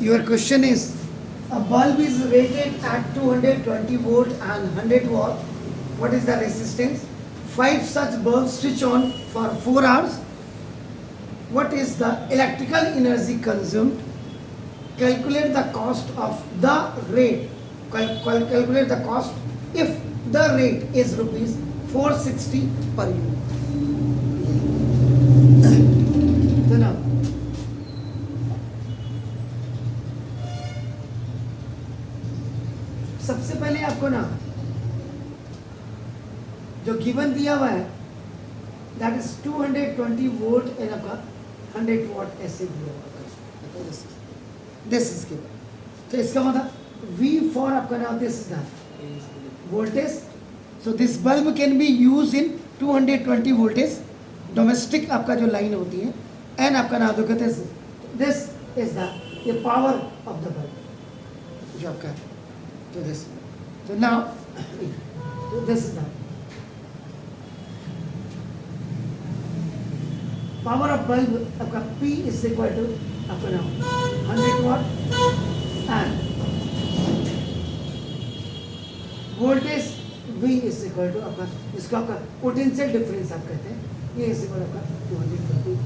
Your question is, a bulb is rated at 220 volt and 100 watt. What is the resistance? 5 such bulbs switch on for 4 hours. What is the electrical energy consumed? Calculate the cost of the rate. Calculate the cost if the rate is rupees 460 per unit. So now, सबसे पहले आपको ना जो given दिया हुआ है that is 220 volt and आपका 100 what ऐसे दिया हुआ है. This is given. तो इसका मतलब V फॉर आपका ना this is the voltage. So this bulb can be use in 220 voltage domestic आपका जो लाइन होती है. एंड आपका नाम तो कहते हैं this is the power of the bulb जो आपका तो दिस. तो now this is the power of bulb आपका P इज इक्वल टू आपका नाम 100 watt and voltage V is equal to आपका इसको आपका पोटेंशियल डिफरेंस आप कहते हैं. ये इज इक्वल आपका 220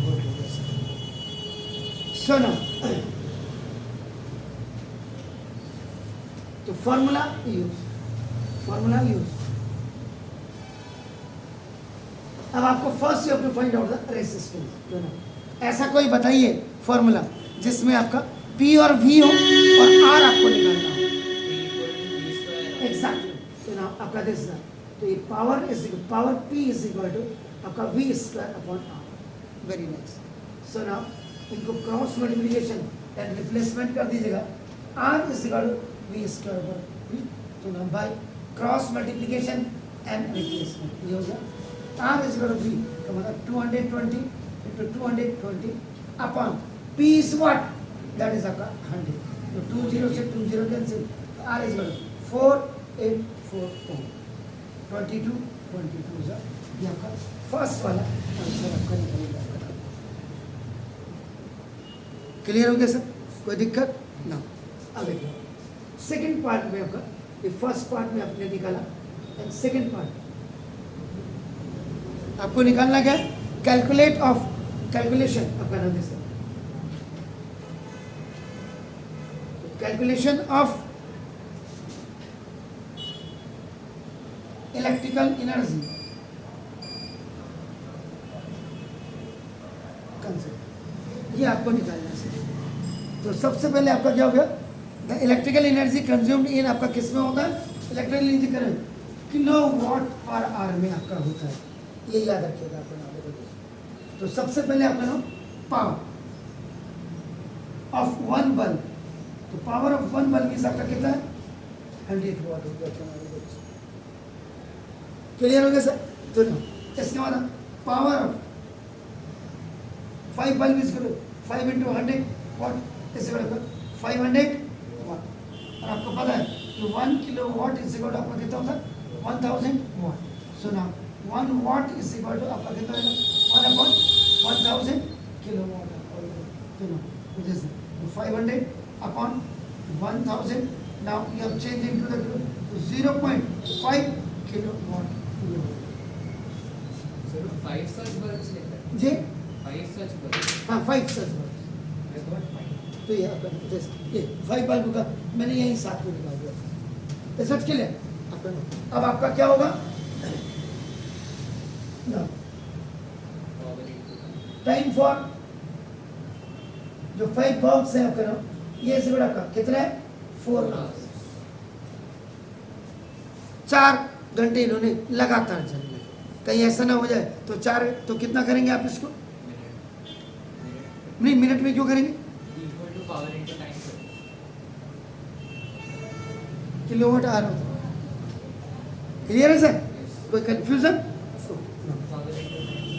वोल्ट हो गया. सो नाउ तो फॉर्मूला यूज. अब आपको first you have to find out the resistance. ऐसा कोई बताइए फॉर्मूला जिसमें आपका P और V हो और R आपको निकालना हो. एग्जैक्टली. तो नाउ आपका दिस ना तो ये power P is equal to आपका V square upon R. Very nice. So now इनको क्रॉस मल्टीप्लिकेशन एंड रिप्लेसमेंट कर दीजिएगा. R is equal to V square upon V. तो now by cross multiplication and replacement ये हो गया. R is equal to V का मतलब 220 into 220 upon P is what? That is आपका 100. तो 20 से 20 cancel. R is equal to 4840. 22 ये आपका फर्स्ट वाला आंसर आपका निकलेगा. क्लियर हो गया सर? कोई दिक्कत ना. अब देखिए सेकेंड पार्ट में आपका ये फर्स्ट पार्ट में आपने निकाला एंड सेकेंड पार्ट आपको निकालना क्या है? कैलकुलेशन आपका नाम जैसे calculation of electrical energy concept ये आपको निकालना है. तो सबसे पहले आपका क्या हो गया? The electrical energy consumed in आपका किस में होगा? Electrical energy current kilo watt per hour में आपका होता है. ये याद रखिएगा आपका नाम. तो सबसे पहले आपका नाम पावर ऑफ वन बल्ब. तो पावर ऑफ वन बल्ब इस आपका कितना है? 100 वॉट हो गया. क्लियर हो गया सर? तो इसके बाद power of 5 bulb is 5 into 100 watt is 500 watt. और आपको पता है कि 1 kilowatt is equal to आपका कितना होता है? 1000 watt. So now 1 watt is equal to आपका कितना होगा? 1 upon 1000 kilowatt. Which is 500 upon 1000. Now you have changed into the 0.5 kilowatt. So 5 such bulbs लेकर. जी 5 such bulbs. हाँ 5 such bulbs. I got 5. तो ये आपका ये 5 बल्ब का मैंने यही साथ में निकाल दिया. ये सच क्लियर? अब आपका क्या होगा? टाइम फॉर जो 5 बल्ब्स है आपका नाम ये से बड़ा का कितना है? 4 आवर्स. 4 घंटे इन्होंने लगातार चलना. कहीं ऐसा ना हो जाए तो 4 तो कितना करेंगे आप इसको? नहीं मिनट में क्यों करेंगे? Equal to power into time. Kilowatt hour होता है. क्लियर है सर? कोई confusion?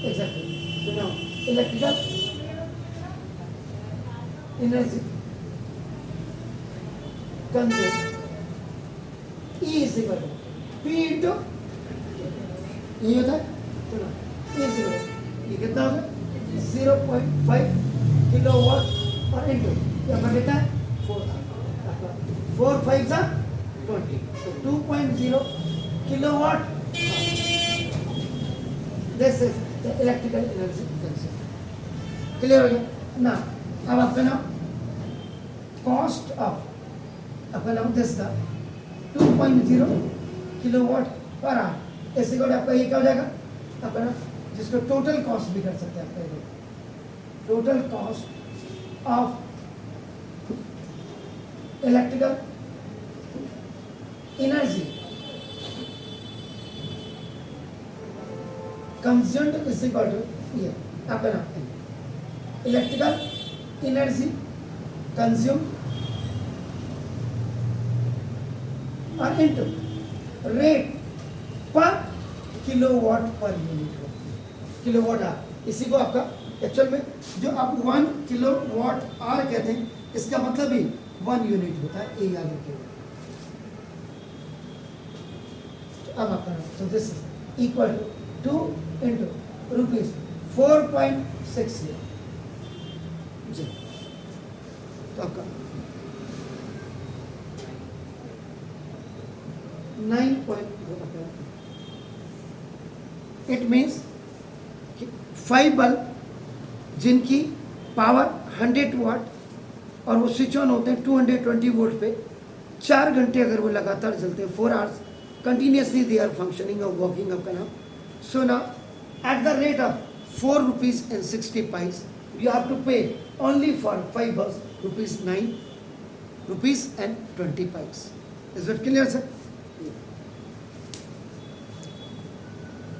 Exactly. So now, electrical energy consumed E is equal to P into ये होता है. तो ना E is equal to ये कितना होगा? 0.5 किलोवाट और इंटू क्या कर देता है 4 5 सा 20, तो 2.0 kilowatt. This is the electrical energy consumed. Clear हो गया ना? अब आपका नाम cost of आपका नाम दिस था 2.0 kilowatt per hour. ऐसे कोड आपका ये क्या हो जाएगा आपका ना, जिसको टोटल कॉस्ट भी कर सकते हैं आपका ये total cost of electrical energy consumed is equal to ये आपका नाम इलेक्ट्रिकल एनर्जी कंज्यूम और into rate per kilowatt per unit kilowatt hour. इसी को आपका एक्चुअल में जो आप 1 किलोवाट आवर कहते हैं, इसका मतलब ही 1 यूनिट होता है ए आर के. अब आपका so this is equal to 2 into rupees 4.60 जी. तो आपका 9. इट मीन्स 5 बल्ब जिनकी पावर 100 वाट और वो स्विच ऑन होते हैं 220 वोल्ट पे 4 घंटे अगर वो लगातार चलते हैं 4 hours continuously they are functioning और वर्किंग आपका नाम. सो ना at the rate of 4 rupees and 60 paise you have to pay only for 5 bulbs rupees 9 rupees and 20 paise. Is it clear, sir?